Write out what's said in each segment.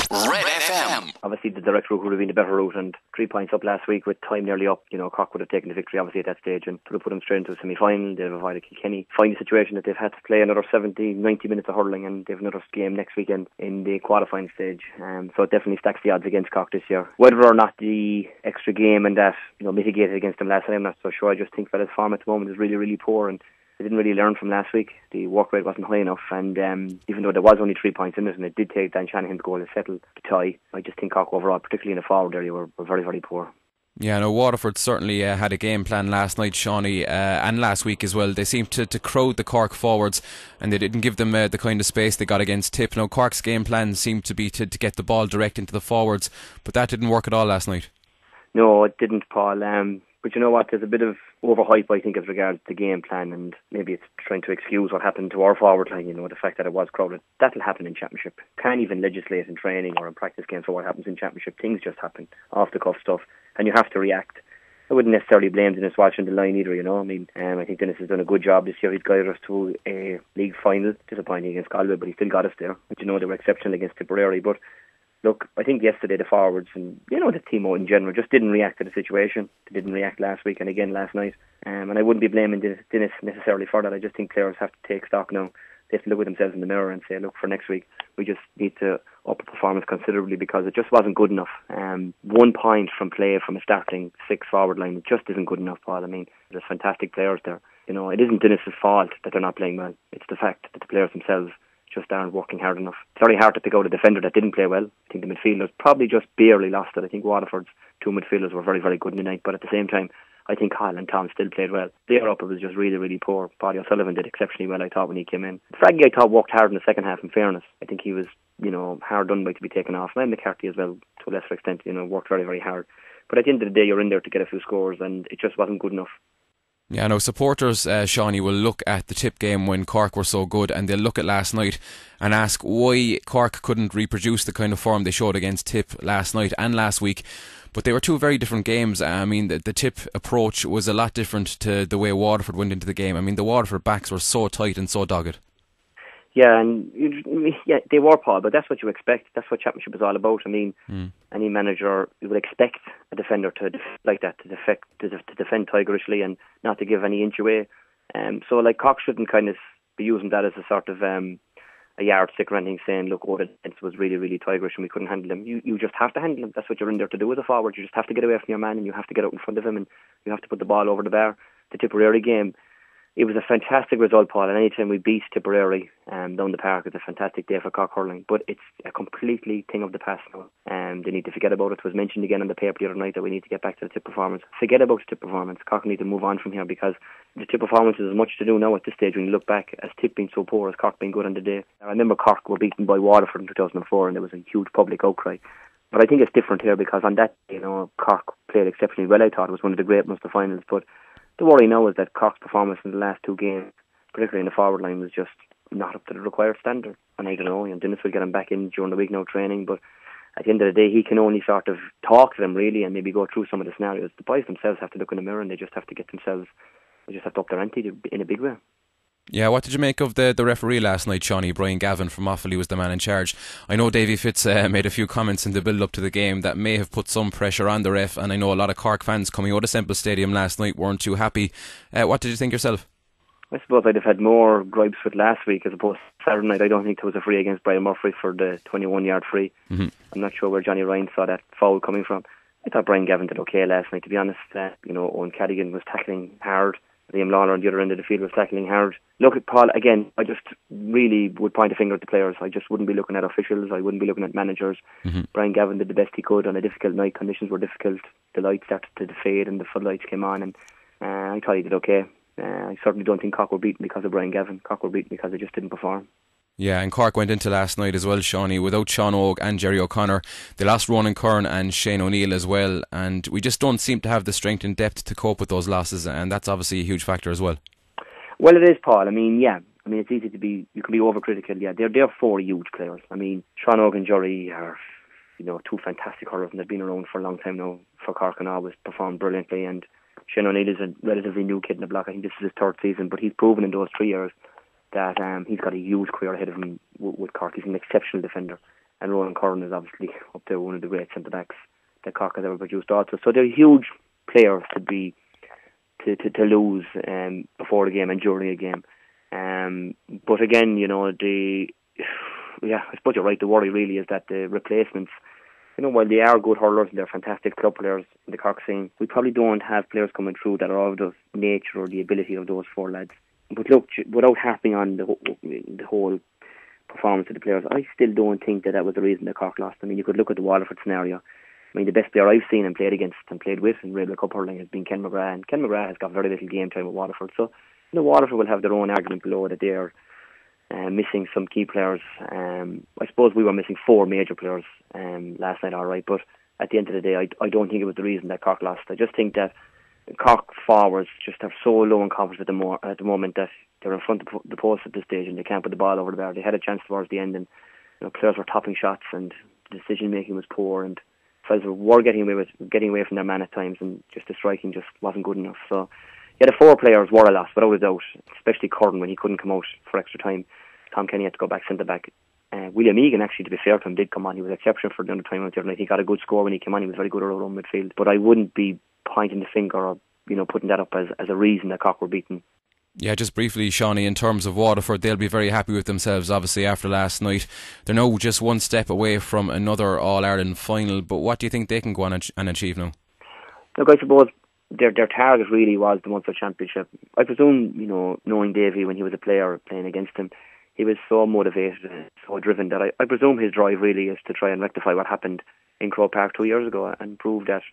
Red FM. Obviously the direct route would have been the better route, and 3 points up last week with time nearly up. Cork would have taken the victory obviously at that stage and would have put them straight into a semi-final. They've avoided Kilkenny. Find a situation that they've had to play another 70, 90 minutes of hurling, and they've another game next weekend in the qualifying stage. So it definitely stacks the odds against Cork this year. Whether or not the extra game and that mitigated against them last time, I'm not so sure. I just think that his form at the moment is really, really poor, and they didn't really learn from last week. The work rate wasn't high enough, and even though there was only 3 points in it, and it did take Dan Shanahan's goal to settle the tie, I just think Cork overall, particularly in the forward area, were very, very poor. Yeah, no, Waterford certainly had a game plan last night, Seanie, and last week as well. They seemed to crowd the Cork forwards, and they didn't give them the kind of space they got against Tip. Now, Cork's game plan seemed to be to get the ball direct into the forwards, but that didn't work at all last night. No, it didn't, Paul. But you know what, there's a bit of overhype, I think, as regards the game plan, and maybe it's trying to excuse what happened to our forward line, the fact that it was crowded. That'll happen in Championship. Can't even legislate in training or in practice games for what happens in Championship. Things just happen, off-the-cuff stuff, and you have to react. I wouldn't necessarily blame Dennis watching the line either, I think Dennis has done a good job this year. He's guided us to a league final, disappointing against Galway, but he still got us there. But they were exceptional against Tipperary, but look, I think yesterday the forwards and the team in general just didn't react to the situation. They didn't react last week and again last night. And I wouldn't be blaming Dennis necessarily for that. I just think players have to take stock now. They have to look at themselves in the mirror and say, look, for next week we just need to up the performance considerably, because it just wasn't good enough. 1 point from play from a starting 6 forward line, it just isn't good enough, Paul. There's fantastic players there. It isn't Dennis's fault that they're not playing well. It's the fact that the players themselves just aren't working hard enough. It's very hard to pick out a defender that didn't play well. I think the midfielders probably just barely lost it. I think Waterford's 2 midfielders were very, very good in the night, but at the same time, I think Hall and Tom still played well. Their upper was just really, really poor. Paddy O'Sullivan did exceptionally well, I thought, when he came in. Fraggy, I thought, worked hard in the second half, in fairness. I think he was, hard done by to be taken off. And McCarthy as well, to a lesser extent, worked very, very hard. But at the end of the day, you're in there to get a few scores, and it just wasn't good enough. Yeah, no, supporters, Seanie, will look at the Tip game when Cork were so good, and they'll look at last night and ask why Cork couldn't reproduce the kind of form they showed against Tip last night and last week. But they were 2 very different games. The Tip approach was a lot different to the way Waterford went into the game. The Waterford backs were so tight and so dogged. Yeah, and they were, Paul, but that's what you expect. That's what Championship is all about. Any manager would expect a defender to like that, to defend tigerishly and not to give any inch away. So Cork shouldn't kind of be using that as a sort of a yardstick or anything, saying, look, the defence was really, really tigerish and we couldn't handle him. You just have to handle him. That's what you're in there to do as a forward. You just have to get away from your man, and you have to get out in front of him, and you have to put the ball over the bar. The Tipperary game, it was a fantastic result, Paul, and any time we beat Tipperary down the park, it's a fantastic day for Cork hurling, but it's a completely thing of the past now. They need to forget about it. It was mentioned again on the paper the other night that we need to get back to the Tip performance. Forget about the Tip performance. Cork need to move on from here, because the Tip performance is as much to do now at this stage when you look back, as Tip being so poor as Cork being good on the day. I remember Cork were beaten by Waterford in 2004 and there was a huge public outcry. But I think it's different here, because on that day, Cork played exceptionally well. I thought it was one of the great Munster finals, but the worry now is that Cork's performance in the last 2 games, particularly in the forward line, was just not up to the required standard. And I don't know, Dennis will get him back in during the week now training, but at the end of the day, he can only sort of talk to them really and maybe go through some of the scenarios. The boys themselves have to look in the mirror, and they just have to up their ante in a big way. Yeah, what did you make of the referee last night, Seanie? Brian Gavin from Offaly was the man in charge. I know Davy Fitz made a few comments in the build-up to the game that may have put some pressure on the ref, and I know a lot of Cork fans coming out of Semple Stadium last night weren't too happy. What did you think yourself? I suppose I'd have had more gripes with last week as opposed to Saturday night. I don't think there was a free against Brian Murphy for the 21-yard free. I'm not sure where Johnny Ryan saw that foul coming from. I thought Brian Gavin did okay last night, to be honest. Owen Cadigan was tackling hard. Liam Lawler on the other end of the field was tackling hard. Look at Paul, again, I just really would point a finger at the players. I just wouldn't be looking at officials. I wouldn't be looking at managers. Brian Gavin did the best he could on a difficult night. Conditions were difficult. The lights started to fade and the floodlights came on, and I thought he did okay. I certainly don't think Cork were beaten because of Brian Gavin. Cork were beaten because they just didn't perform. Yeah, and Cork went into last night as well, Seanie, without Sean Ogue and Jerry O'Connor. They lost Ronan Kern and Shane O'Neill as well, and we just don't seem to have the strength and depth to cope with those losses, and that's obviously a huge factor as well. Well, it is, Paul. It's easy to be, you can be overcritical. Yeah, they're 4 huge players. Sean Ogue and Jerry are, 2 fantastic hurlers, and they've been around for a long time now for Cork and always performed brilliantly. And Shane O'Neill is a relatively new kid in the block. I think this is his 3rd season, but he's proven in those 3 years that he's got a huge career ahead of him with Cork. He's an exceptional defender. and Ronan Curran is obviously up there, one of the great centre-backs that Cork has ever produced also. So they're huge players to lose before the game and during a game. But again, I suppose you're right, the worry really is that the replacements, while they are good hurlers and they're fantastic club players in the Cork scene, we probably don't have players coming through that are of the nature or the ability of those four lads. But look, without harping on the whole performance of the players, I still don't think that was the reason that Cork lost. I mean, you could look at the Waterford scenario. I mean, the best player I've seen and played against and played with in Railway Cup hurling has been Ken McGrath, and Ken McGrath has got very little game time with Waterford. So, Waterford will have their own argument below that they're missing some key players. I suppose we were missing four major players last night, all right, but at the end of the day, I don't think it was the reason that Cork lost. I just think that Cork forwards just are so low in confidence at the moment that they're in front of the post at this stage and they can't put the ball over the bar. They had a chance towards the end, and players were topping shots and the decision making was poor, and fellas were getting away from their man at times, and just the striking just wasn't good enough. So the four players were a loss without a doubt, especially Curran when he couldn't come out for extra time. Tom Kenny had to go back centre back. William Egan, actually, to be fair to him, did come on. He was exceptional for the under time out there, and he got a good score when he came on. He was very good around midfield. But I wouldn't be pointing the finger or putting that up as a reason that Cork were beaten. Yeah, just briefly, Seanie, in terms of Waterford, they'll be very happy with themselves, obviously, after last night. They're now just one step away from another All-Ireland final, but what do you think they can go on and achieve now? Look, I suppose their target really was the Munster Championship. I presume, knowing Davy when he was a player playing against him, he was so motivated and so driven that I presume his drive really is to try and rectify what happened in Croke Park 2 years ago and prove that,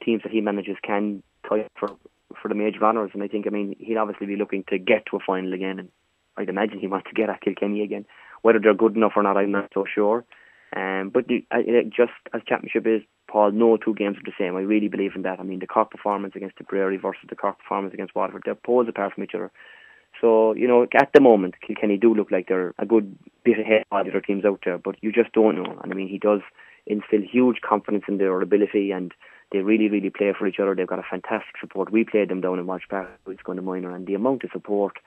teams that he manages can tie up for the major honours. And I think, he'd obviously be looking to get to a final again, and I'd imagine he wants to get at Kilkenny again. Whether they're good enough or not, I'm not so sure. But just as championship is, Paul, no two games are the same. I really believe in that. The Cork performance against Tipperary versus the Cork performance against Waterford, they're poles apart from each other. So, at the moment, Kilkenny do look like they're a good bit ahead of the other teams out there, but you just don't know. And he does instill huge confidence in their ability, and they really, really play for each other. They've got a fantastic support. We played them down in Walsh Park, it's going to minor, and the amount of support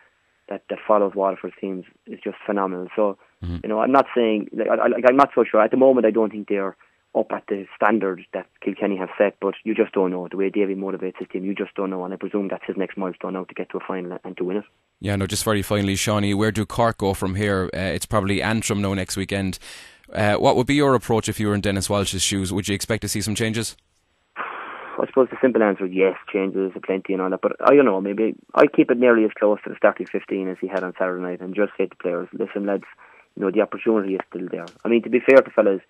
that follows Waterford's teams is just phenomenal. So, I'm not saying, I'm not so sure. At the moment, I don't think they're up at the standard that Kilkenny have set, but you just don't know. The way Davy motivates his team, you just don't know, and I presume that's his next milestone now, to get to a final and to win it. Yeah, no, just very finally, Seanie, where do Cork go from here? It's probably Antrim now next weekend. What would be your approach if you were in Dennis Walsh's shoes? Would you expect to see some changes? I suppose the simple answer is yes, changes plenty and all that, but I don't know, maybe I keep it nearly as close to the starting 15 as he had on Saturday night and just say to players, listen lads, the opportunity is still there. To be fair to fellas,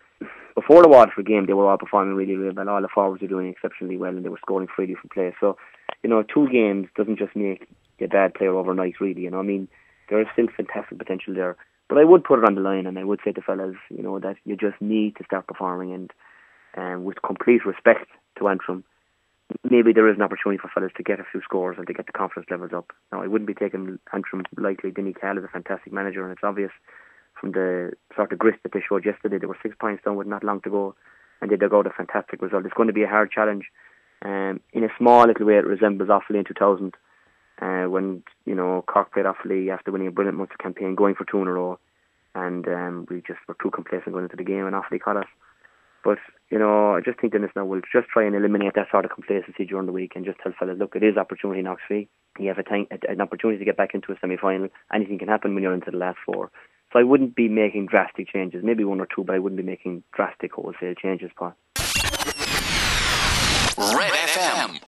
before the Waterford game they were all performing really, really well. All the forwards were doing exceptionally well and they were scoring freely from play. So, 2 games doesn't just make a bad player overnight, really. There is still fantastic potential there. But I would put it on the line and I would say to fellas, that you just need to start performing, and with complete respect to Antrim, maybe there is an opportunity for fellas to get a few scores and to get the confidence levels up. Now, I wouldn't be taking Antrim lightly. Denny Cahill is a fantastic manager, and it's obvious from the sort of grit that they showed yesterday. They were 6 points down with not long to go, and they dug out a fantastic result. It's going to be a hard challenge. In a small little way, it resembles Offaly in 2000, when Cork played Offaly after winning a brilliant Munster campaign, going for 2 in a row, and we just were too complacent going into the game, and Offaly caught us. But I just think Dennis now will just try and eliminate that sort of complacency during the week and just tell fellas, look, it is opportunity knocks free. You have an opportunity to get back into a semi-final. Anything can happen when you're into the last 4. So I wouldn't be making drastic changes, maybe 1 or 2, but I wouldn't be making drastic wholesale changes, Paul.